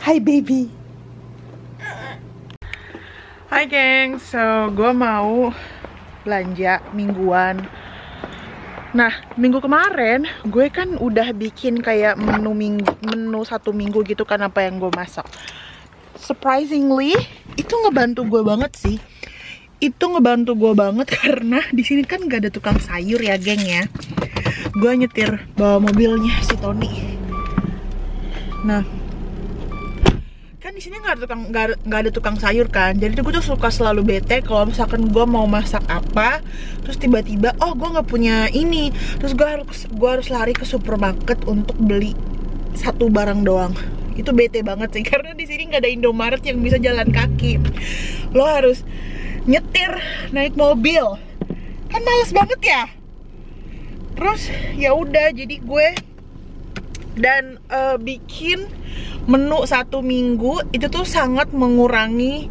Hi baby. Hai geng, so gue mau belanja mingguan. Nah, minggu kemarin gue kan udah bikin kayak menu satu minggu gitu kan, apa yang gue masak. Surprisingly, itu ngebantu gue banget sih. Itu ngebantu gue banget karena di sini kan gak ada tukang sayur ya geng ya. Gue nyetir bawa mobilnya si Tony. Nah, kan di sini nggak ada tukang sayur kan, jadi gue tuh suka selalu bete kalau misalkan gue mau masak apa terus tiba-tiba gue nggak punya ini, terus gue harus lari ke supermarket untuk beli satu barang doang. Itu bete banget sih karena di sini nggak ada Indomaret yang bisa jalan kaki, lo harus nyetir naik mobil, kan males banget ya. Terus ya udah, jadi gue dan bikin menu satu minggu itu tuh sangat mengurangi,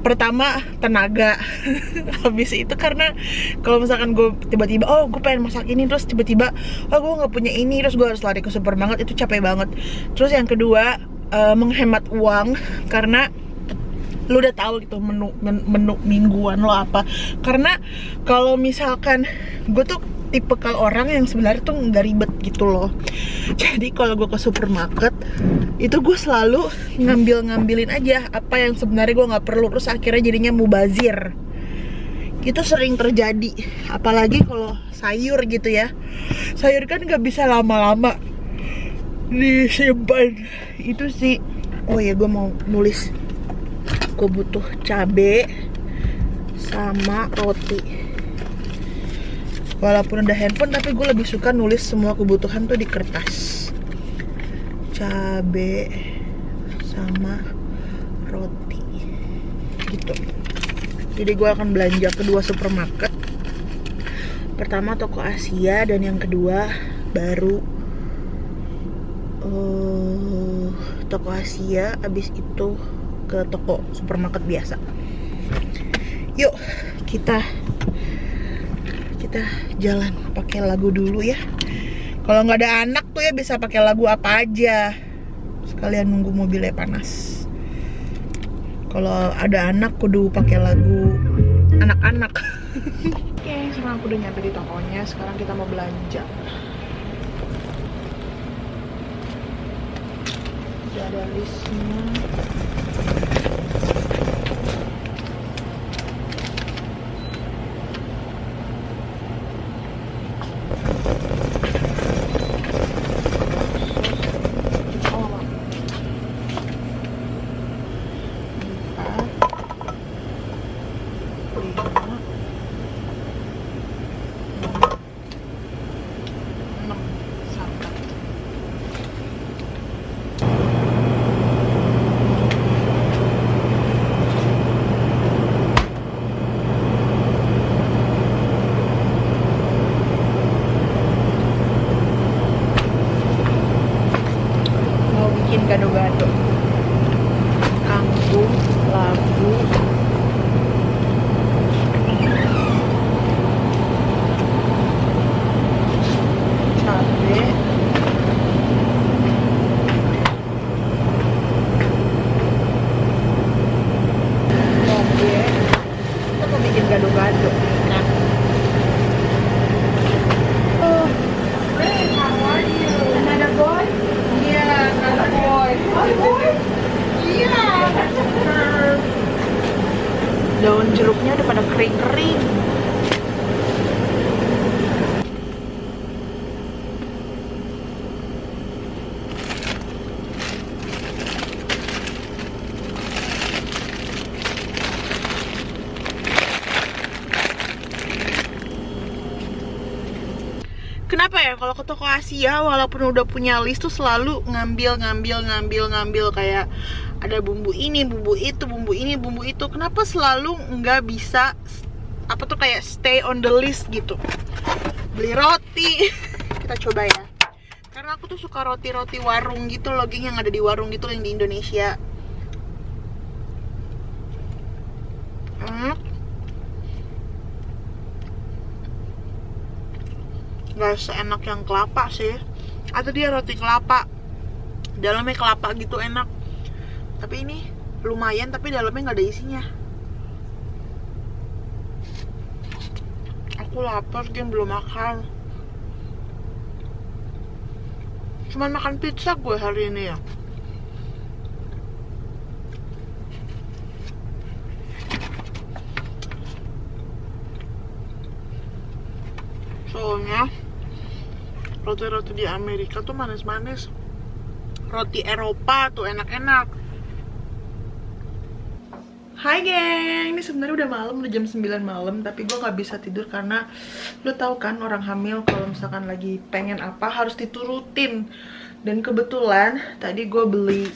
pertama tenaga. Habis itu karena kalau misalkan gue tiba-tiba gue pengen masak ini, terus tiba-tiba gue nggak punya ini, terus gue harus lari ke supermarket, itu capek banget. Terus yang kedua, menghemat uang karena lu udah tahu gitu menu mingguan lo apa. Karena kalau misalkan gue tuh tipikal orang yang sebenarnya tuh nggak ribet gitu loh. Jadi kalau gue ke supermarket itu gue selalu ngambilin aja apa yang sebenarnya gue nggak perlu, terus akhirnya jadinya mubazir. Itu sering terjadi, apalagi kalau sayur gitu ya. Sayur kan nggak bisa lama-lama disimpan. Itu sih. Oh ya, gue mau nulis. Gue butuh cabe sama roti. Walaupun udah handphone, tapi gue lebih suka nulis semua kebutuhan tuh di kertas. Cabe sama roti gitu. Jadi gue akan belanja ke dua supermarket. Pertama toko Asia, dan yang kedua baru toko Asia, abis itu ke toko supermarket biasa. Yuk kita jalan pakai lagu dulu ya. Kalau nggak ada anak tuh ya bisa pakai lagu apa aja, sekalian nunggu mobilnya panas. Kalau ada anak kudu pakai lagu anak-anak. Oke, sekarang aku udah nyampe di tokonya. Sekarang kita mau belanja. Udah ada listnya. Gado-gado, kangkung, labu, cabe, toge. Kita mau bikin gado-gado. Nah, hey, how are you? Another boy? Yeah, another boy. Iya. Daun jeruknya udah pada kering-kering. Kenapa ya kalau ke toko Asia walaupun udah punya list tuh selalu ngambil kayak ada bumbu ini, bumbu itu, bumbu ini, bumbu itu. Kenapa selalu nggak bisa apa tuh kayak stay on the list gitu? Beli roti. Kita coba ya. Karena aku tuh suka roti-roti warung gitu loh, geng, yang ada di warung gitu yang di Indonesia. Gak seenak yang kelapa sih. Atau dia roti kelapa, dalamnya kelapa gitu, enak. Tapi ini lumayan, tapi dalamnya nggak ada isinya. Aku lapar, Gen, belum makan. Cuman makan pizza gue hari ini ya. Soalnya roti-roti di Amerika tuh manis-manis. Roti Eropa tuh enak-enak. Hai geng, ini sebenarnya udah malam, udah jam 9 malam, tapi gue gak bisa tidur karena lo tau kan orang hamil kalau misalkan lagi pengen apa harus diturutin. Dan kebetulan tadi gue beli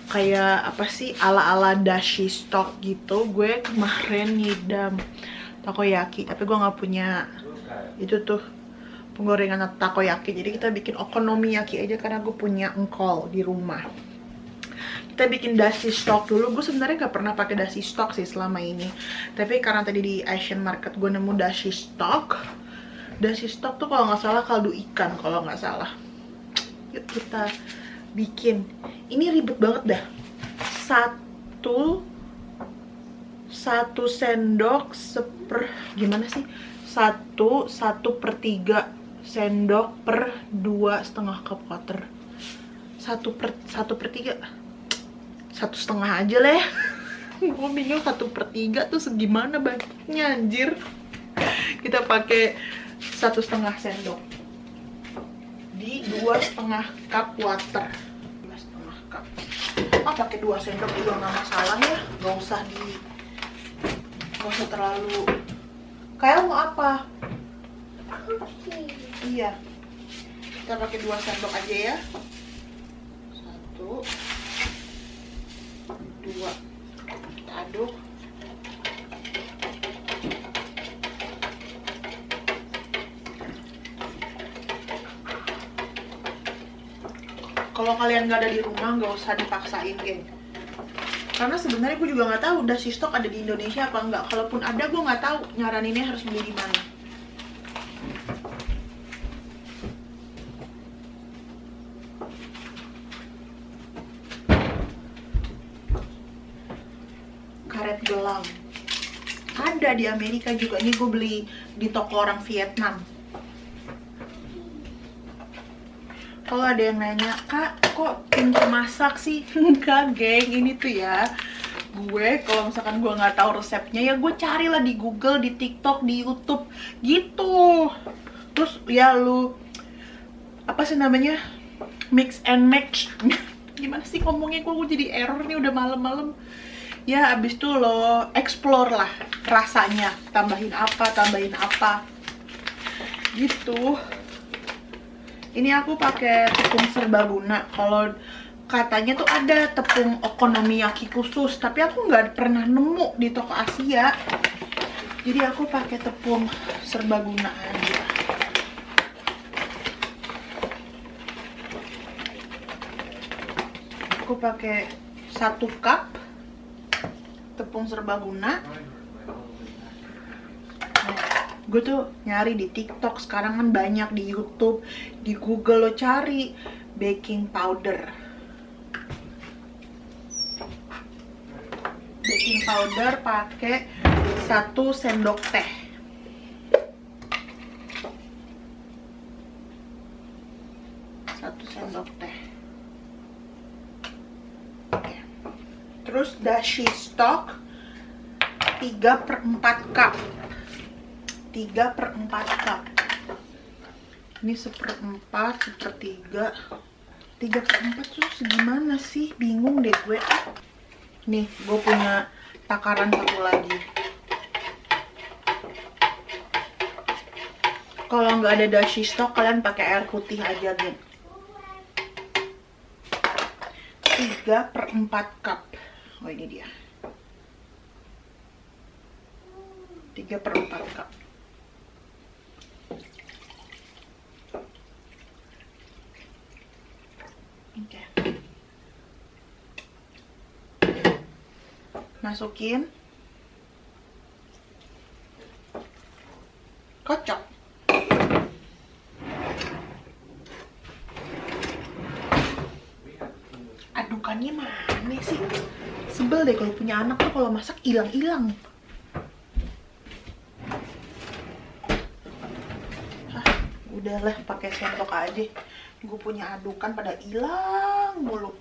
kayak apa sih ala-ala dashi stock gitu. Gue kemarin ngidam takoyaki, tapi gue gak punya itu tuh penggorengan takoyaki, jadi kita bikin okonomiyaki aja karena gue punya engkol di rumah. Kita bikin dashi stock dulu. Gue sebenarnya nggak pernah pakai dashi stock sih selama ini, tapi karena tadi di Asian Market gue nemu dashi stock. Dashi stock tuh kalau nggak salah kaldu ikan, kalau nggak salah. Yuk kita bikin. Ini ribet banget dah. Satu sendok gimana sih? Satu per 3 sendok per 2,5 cup water. Satu per 3, 1,5 aja lah ya. Gue bingung 1/3 tuh segimana banyaknya anjir. Kita pakai 1,5 sendok di 2,5 cup water. 2,5 cup. Pakai 2 sendok juga nggak masalah ya. Nggak usah terlalu. Kayak mau apa? Iya. Kita pakai 2 sendok aja ya. 1, 2. Kita aduk. Kalau kalian nggak ada di rumah, nggak usah dipaksain, geng. Karena sebenarnya gue juga nggak tahu dashi stock ada di Indonesia apa enggak. Kalaupun ada, gue nggak tahu nyaraninnya harus beli di mana. Karet gelang ada di Amerika juga. Ini gue beli di toko orang Vietnam. Kalau ada yang nanya, Kak, kok pintar masak sih? Enggak, geng. Ini tuh ya, gue kalau misalkan gue nggak tahu resepnya, ya gue carilah di Google, di TikTok, di YouTube, gitu. Terus ya lu, apa sih namanya, mix and match. Gimana sih ngomongnya, gue jadi error nih, udah malam-malam. Ya abis itu lo explore lah rasanya, tambahin apa, gitu. Ini aku pakai tepung serbaguna. Kalau katanya tuh ada tepung okonomiyaki khusus, tapi aku nggak pernah nemu di toko Asia. Jadi aku pakai tepung serbaguna aja. Aku pakai 1 cup tepung serbaguna. Gue tuh nyari di TikTok, sekarang kan banyak di YouTube, di Google lo cari baking powder. Baking powder pakai 1 sendok teh. Oke. Terus dashi stock 3/4 cup. 3/4 cup. Ini 1/4, 1/3. 3/4 tuh segimana sih? Bingung deh gue. Nih, gue punya takaran satu lagi. Kalau nggak ada dashi stock, kalian pakai air putih aja, geng. 3/4 cup. Oh, ini dia. 3/4 cup. Oke. Masukin. Kocok. Aduk adukannya mana sih? Sebel deh kalau punya anak tuh kalau masak hilang-hilang. Udahlah pakai sendok aja. Gue punya adukan pada hilang mulu.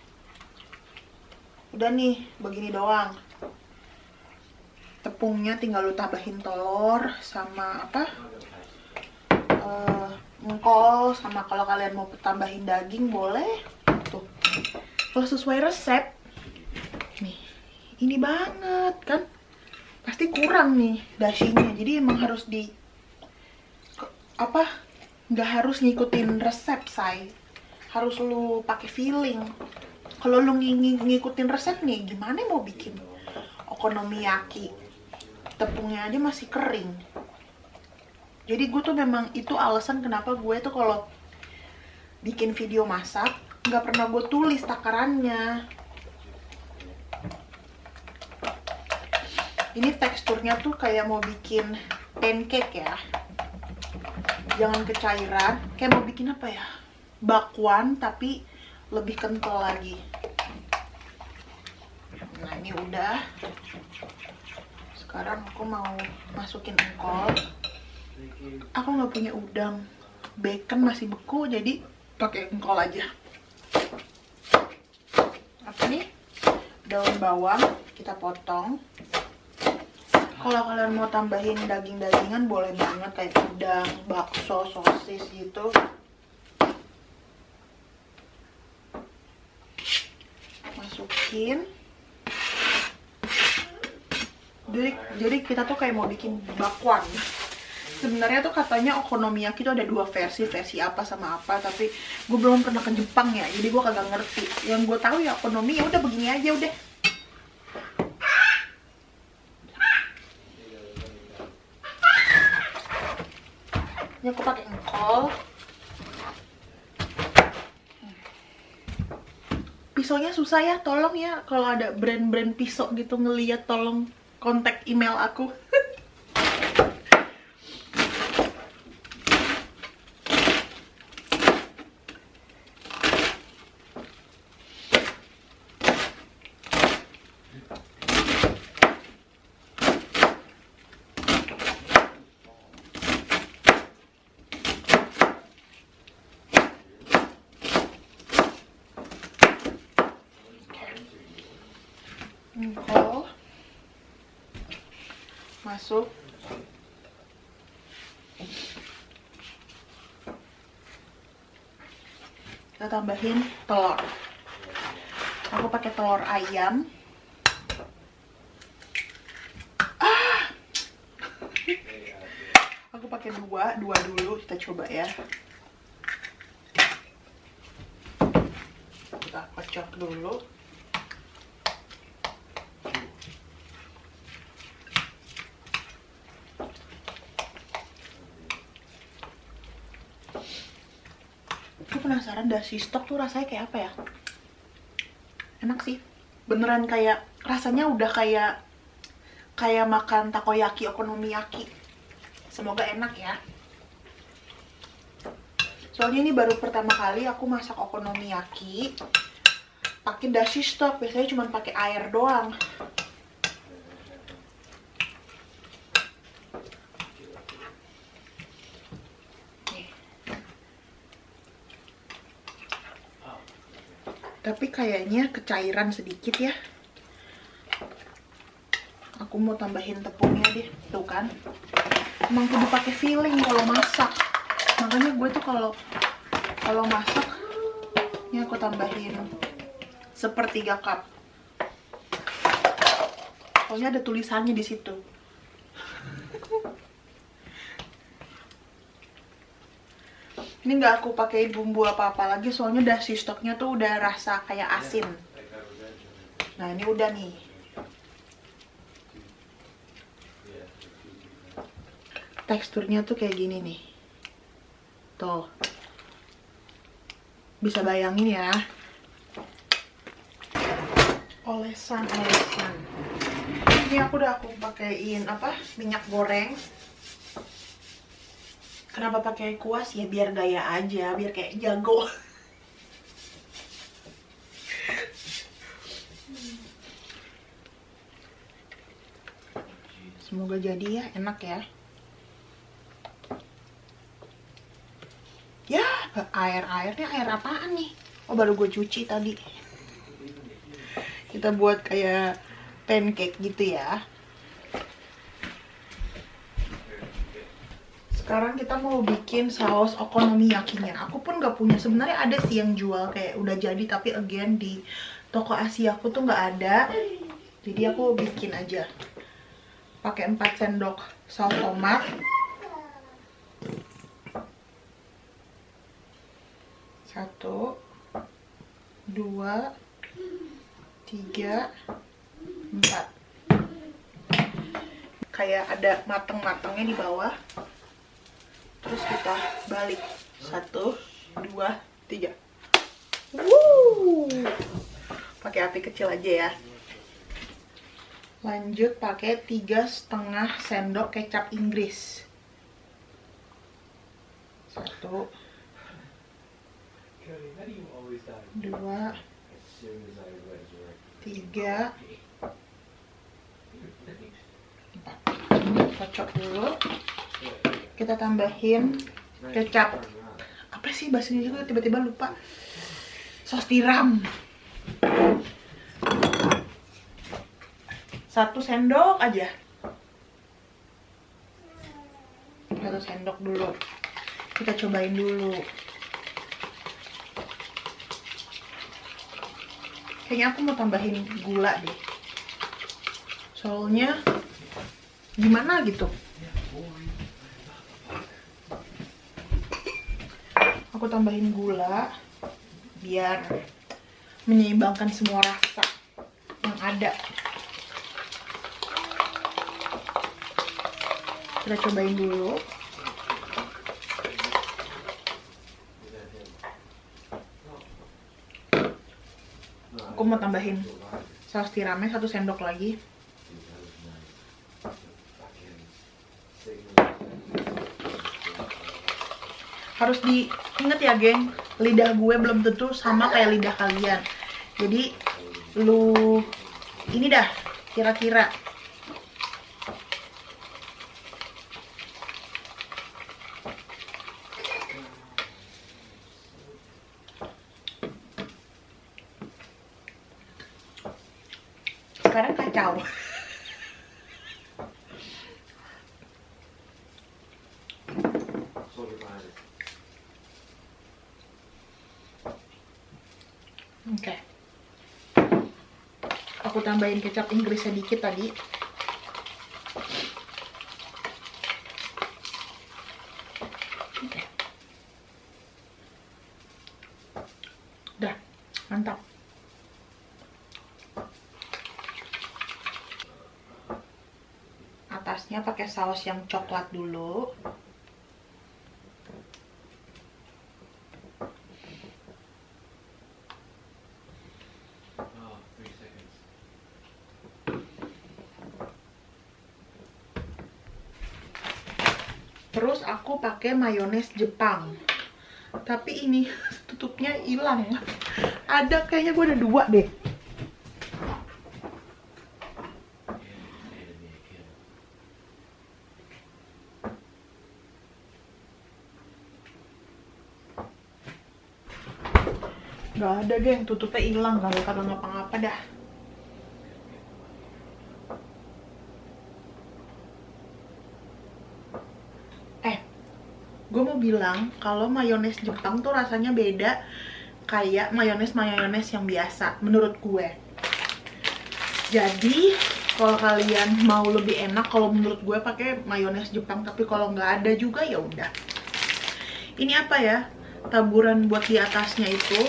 Udah nih, begini doang. Tepungnya tinggal lu tambahin telur sama apa? Engkol, sama kalau kalian mau tambahin daging boleh. Tuh. Kalau sesuai resep. Nih, ini banget kan? Pasti kurang nih dashinya. Jadi emang harus di apa? Nggak harus ngikutin resep, say. Harus lu pakai feeling. Kalau lu ngikutin resep nih, gimana mau bikin okonomiyaki? Tepungnya aja masih kering. Jadi gue tuh memang itu alasan kenapa gue tuh kalau bikin video masak nggak pernah gue tulis takarannya. Ini teksturnya tuh kayak mau bikin pancake ya. Jangan kecairan. Kayak mau bikin apa ya? Bakwan tapi lebih kental lagi. Nah ini udah. Sekarang aku mau masukin engkol. Aku nggak punya udang, bacon masih beku, jadi pakai engkol aja. Apa nih? Daun bawang kita potong. Kalau kalian mau tambahin daging-dagingan boleh banget, kayak udang, bakso, sosis gitu. Masukin. Jadi kita tuh kayak mau bikin bakwan. Sebenarnya tuh katanya okonomiyaki tuh ada dua versi apa sama apa, tapi gue belum pernah ke Jepang ya, jadi gue kagak ngerti. Yang gue tahu ya okonomi, ya udah begini aja udah. Ini aku pakai engkol. Pisaunya susah ya, tolong ya kalau ada brand-brand pisau gitu ngeliat, tolong kontak email aku. Engkol masuk. Kita tambahin telur. Aku pakai telur ayam. Aku pakai dua dulu, kita coba ya. Kita kocok dulu. Aku penasaran dashi stok tuh rasanya kayak apa ya? Enak sih. Beneran kayak rasanya udah kayak makan takoyaki, okonomiyaki. Semoga enak ya. Soalnya ini baru pertama kali aku masak okonomiyaki pakai dashi stok. Biasanya cuma pakai air doang. Tapi kayaknya kecairan sedikit ya. Aku mau tambahin tepungnya deh, tuh kan. Emang kudu pakai feeling kalau masak. Makanya gue tuh kalau masak, ini aku tambahin 1/3 cup. Soalnya ada tulisannya di situ. Ini nggak aku pakai bumbu apa-apa lagi, soalnya dashi stoknya tuh udah rasa kayak asin. Nah ini udah nih. Teksturnya tuh kayak gini nih. Tuh. Bisa bayangin ya. Olesan. Ini aku pakaiin apa? Minyak goreng. Kenapa pakai kuas ya? Biar gaya aja, biar kayak jago. Semoga jadi ya, enak ya. Ya, airnya air apaan nih? Oh, baru gue cuci tadi. Kita buat kayak pancake gitu ya. Sekarang kita mau bikin saus okonomiyakinya. Aku pun nggak punya. Sebenarnya ada sih yang jual kayak udah jadi, tapi again di toko Asia aku tuh nggak ada. Jadi aku bikin aja. Pakai 4 sendok saus tomat. 1, 2, 3, 4. Kayak ada mateng-matengnya di bawah. Terus kita balik. 1, 2, 3. Pakai api kecil aja ya. Lanjut pakai 3,5 sendok kecap Inggris. 1, 2, 3, 4. Kocok dulu. Kita tambahin kecap. Apa sih bahasa Indonesia, tiba-tiba lupa. Sos tiram. 1 sendok aja. 1 sendok dulu. Kita cobain dulu. Kayaknya aku mau tambahin gula deh. Soalnya gimana gitu. Aku tambahin gula biar menyeimbangkan semua rasa yang ada. Kita cobain dulu. Aku mau tambahin saus tiramnya 1 sendok lagi. Harus diinget ya geng, lidah gue belum tentu sama kayak lidah kalian. Jadi lu ini dah kira-kira. Sekarang kacau. Oke. Aku tambahin kecap Inggris sedikit tadi. Oke. Udah, mantap. Atasnya pakai saus yang coklat dulu. Terus aku pakai mayones Jepang. Tapi ini tutupnya hilang. Ada, kayaknya gue ada 2 deh. Gak ada geng, tutupnya hilang, gak ada ngapa-ngapa dah. Gue mau bilang kalau mayones Jepang tuh rasanya beda kayak mayones yang biasa menurut gue. Jadi kalau kalian mau lebih enak, kalau menurut gue pakai mayones Jepang, tapi kalau nggak ada juga ya udah. Ini apa ya? Taburan buat di atasnya itu.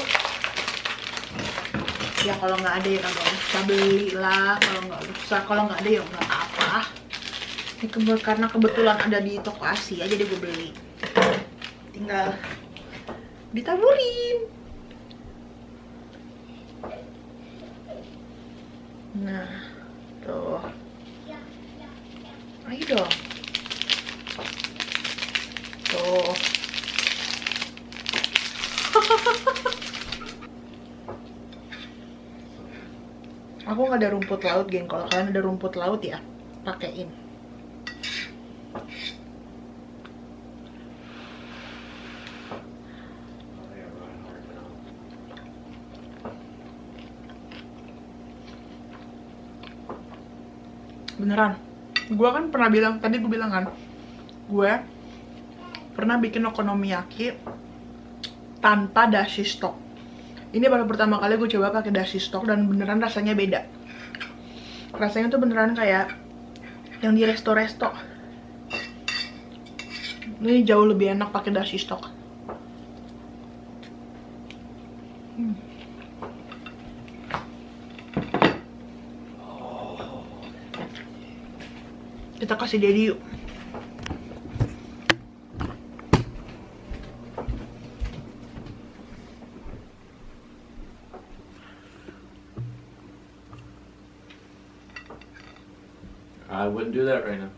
Ya kalau nggak ada ya kagak usah beli lah, kalau nggak ada ya nggak apa-apa. Ini karena kebetulan ada di toko Asia jadi gue beli. Tinggal ditaburin. Nah, tuh. Ayo dong. Tuh. Aku nggak ada rumput laut, geng. Kalau kalian ada rumput laut ya, pakein. Beneran. Gue kan pernah bilang, tadi gue bilang kan, gue pernah bikin okonomiyaki tanpa dashi stock. Ini baru pertama kali gue coba pakai dashi stock dan beneran rasanya beda. Rasanya tuh beneran kayak yang di resto-resto. Ini jauh lebih enak pakai dashi stock. Kita kasih Dedi yuk. I wouldn't do that right now.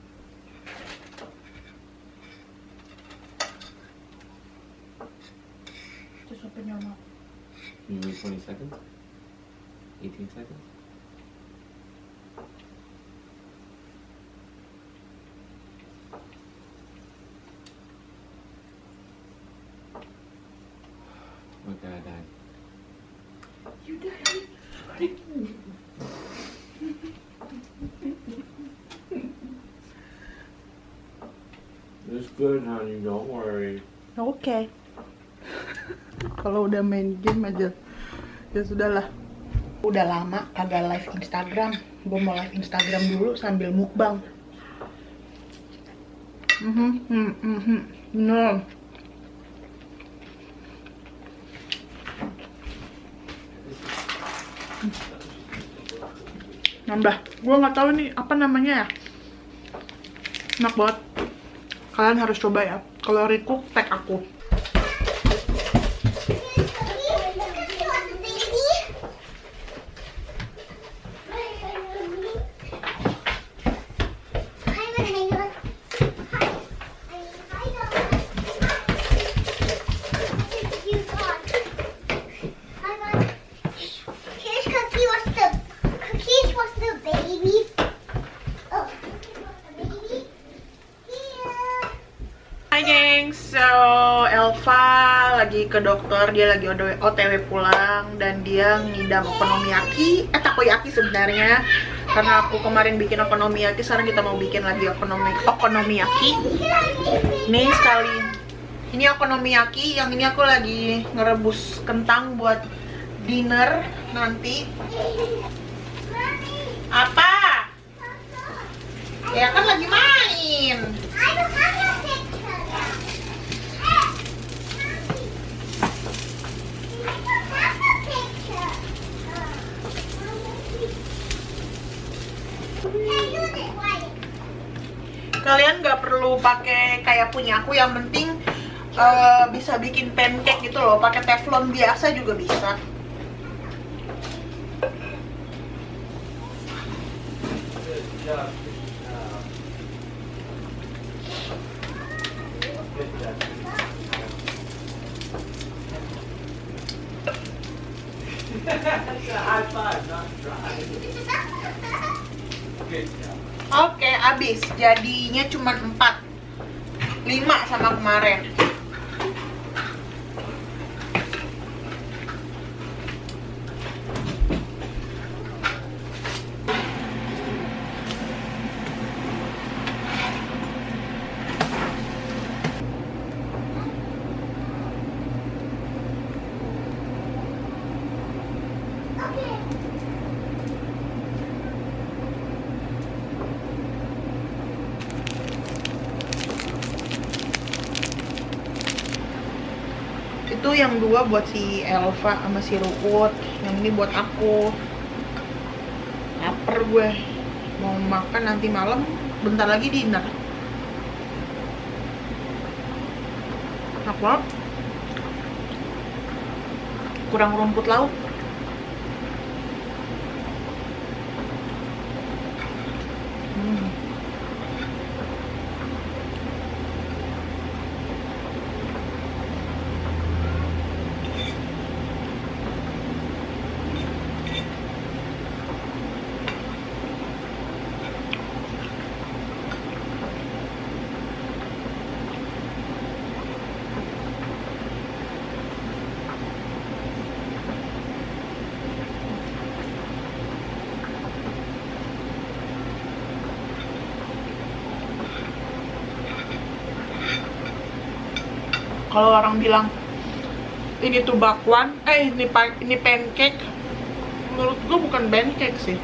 Just open your mouth. You need 20 seconds? 18 seconds? Okay, I died. You died. It's good, honey. Don't worry. Oke. Kalau udah main game aja, ya sudahlah. Udah lama kagak live Instagram. Gue mau live Instagram dulu sambil mukbang. No. Nambah. Gue nggak tahu nih apa namanya ya. Enak banget. Kalian harus coba ya. Kalau recook, tag aku. Hai gengs, so Elva lagi ke dokter, dia lagi OTW pulang dan dia ngidam okonomiyaki, takoyaki sebenarnya. Karena aku kemarin bikin okonomiyaki, sekarang kita mau bikin lagi okonomiyaki. Nih sekali, ini okonomiyaki, yang ini aku lagi ngerebus kentang buat dinner nanti. Apa? Ya kan lagi main. Kalian nggak perlu pakai kayak punya aku, yang penting bisa bikin pancake gitu loh, pakai teflon biasa juga bisa. Oke, habis. Jadinya cuma 4. 5 sama kemarin. Itu yang 2 buat si Elva sama si Ruut, yang ini buat aku. Laper gue, mau makan nanti malam, bentar lagi dinner. Enak banget. Kurang rumput laut. Kalau orang bilang ini tuh bakwan, ini pancake, menurut gue bukan pancake sih.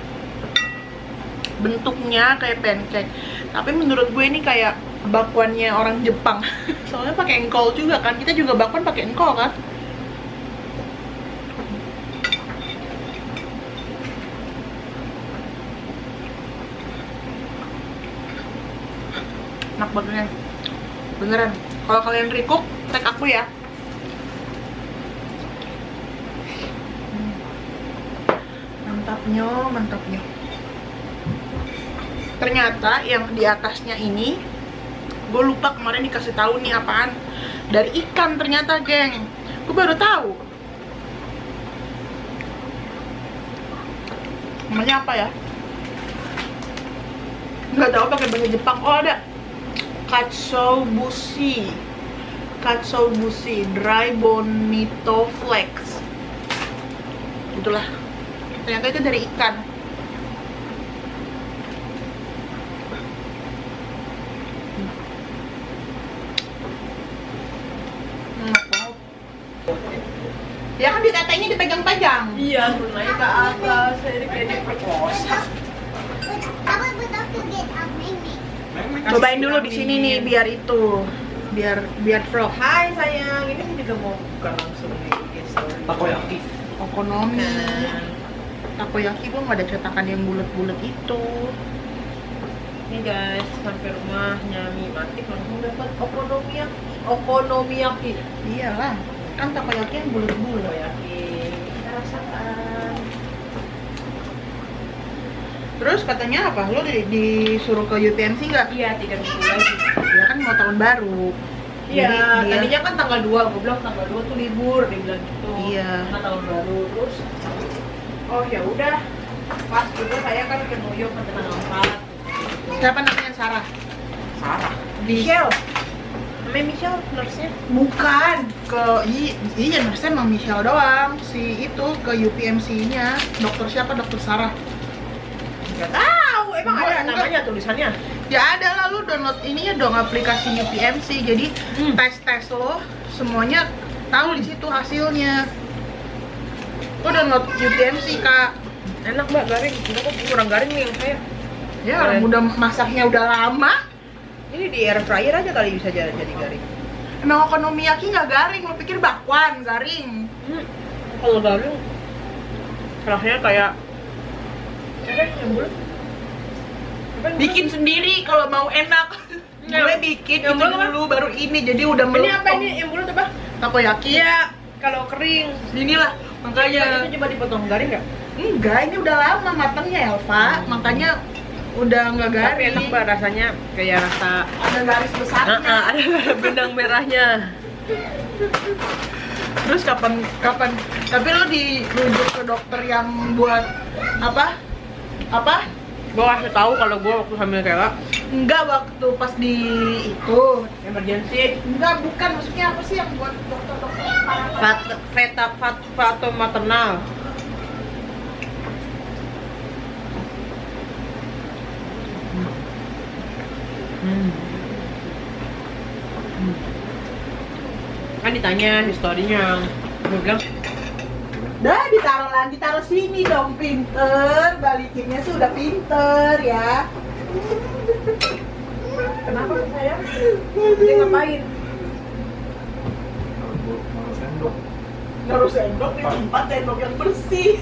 Bentuknya kayak pancake, tapi menurut gue ini kayak bakwannya orang Jepang. Soalnya pakai engkol juga kan, kita juga bakwan pakai engkol kan. Enak banget beneran. Kalau kalian recook, tag aku ya. Mantapnya. Ternyata yang di atasnya ini, gue lupa kemarin dikasih tahu nih apaan. Dari ikan ternyata, geng. Gue baru tahu. Namanya apa ya? Nggak tahu pakai bahasa Jepang. Oh, ada. Katsuobushi dry bonito flakes. Itulah. Ternyata itu dari ikan. Enak banget. Ya kan ditetenya dipegang-pegang. Iya, suruh naik ke atas, saya kayak diperkosa. Cobain dulu di sini nih biar itu. Biar vlog. Hai sayang, ini saya juga mau buka langsung nih, guys. Takoyaki. Okonomi. Takoyaki gue nggak ada cetakan yang bulat-bulat itu. Nih guys, sampai rumah nyami mati langsung dapat okonomiyaki. Iyalah, kan takoyaki yang bulat-bulat. Takoyaki, kita rasakan. Terus katanya apa? Lo disuruh ke UPMC nggak? Iya, 3 minggu lagi. Ya kan mau tahun baru. Iya, Jadi dia- tadinya kan tanggal 2, gue bilang tanggal 2 tuh libur, dia bilang gitu. Iya. Karena tahun baru, terus oh ya udah, pas juga saya kan ke New York pada tanggal 4. Siapa namanya? Sarah. Sarah. Di- Michelle. Namanya Michelle, nurse-nya. Bukan ke iya nurse emang Michelle doang. Si itu ke UPMC-nya. Dokter siapa? Dokter Sarah. Gak tahu, emang Gua ada enggak. namanya tulisannya. Ya ada lah, lu download ininya dong aplikasi UPMC. Jadi tes lo semuanya tahu di situ hasilnya. Lu download UPMC, Kak. Enak mbak, garing. Enggak kok kurang garing nih yang saya. Ya orang udah masaknya udah lama. Ini di air fryer aja kali bisa jadi garing. Emang okonomiyaki nggak garing, lo pikir bakwan garing. Kalau garing, rasanya kayak apa yang bulat? Bikin sendiri kalau mau enak. Ya. Gue bikin Yang itu bulat apa? dulu baru ini jadi udah Ini melempem. apa ini yang bulat apa? Takoyaki. Iya, kalau kering. Inilah makanya. Itu coba dipotong garing nggak? Enggak, ini udah lama matangnya Elva, makanya udah nggak garing. Tapi enak mbak, rasanya kayak rasa Ada garis besarnya. ada benang merahnya. Terus kapan? Tapi lo dirujuk ke dokter yang buat apa? Gue kasih tahu kalau gue waktu hamil Kela Enggak, waktu pas di itu. emergency. Enggak, bukan, maksudnya apa sih yang buat dokter Fato maternal. Kan ditanya historinya, gue bilang Dah ditaruh sini dong, pinter. Balikinnya sudah pinter ya. kenapa saya? Dia ngapain? Naruh sendok. Naruh sendok di tempat sendok yang bersih.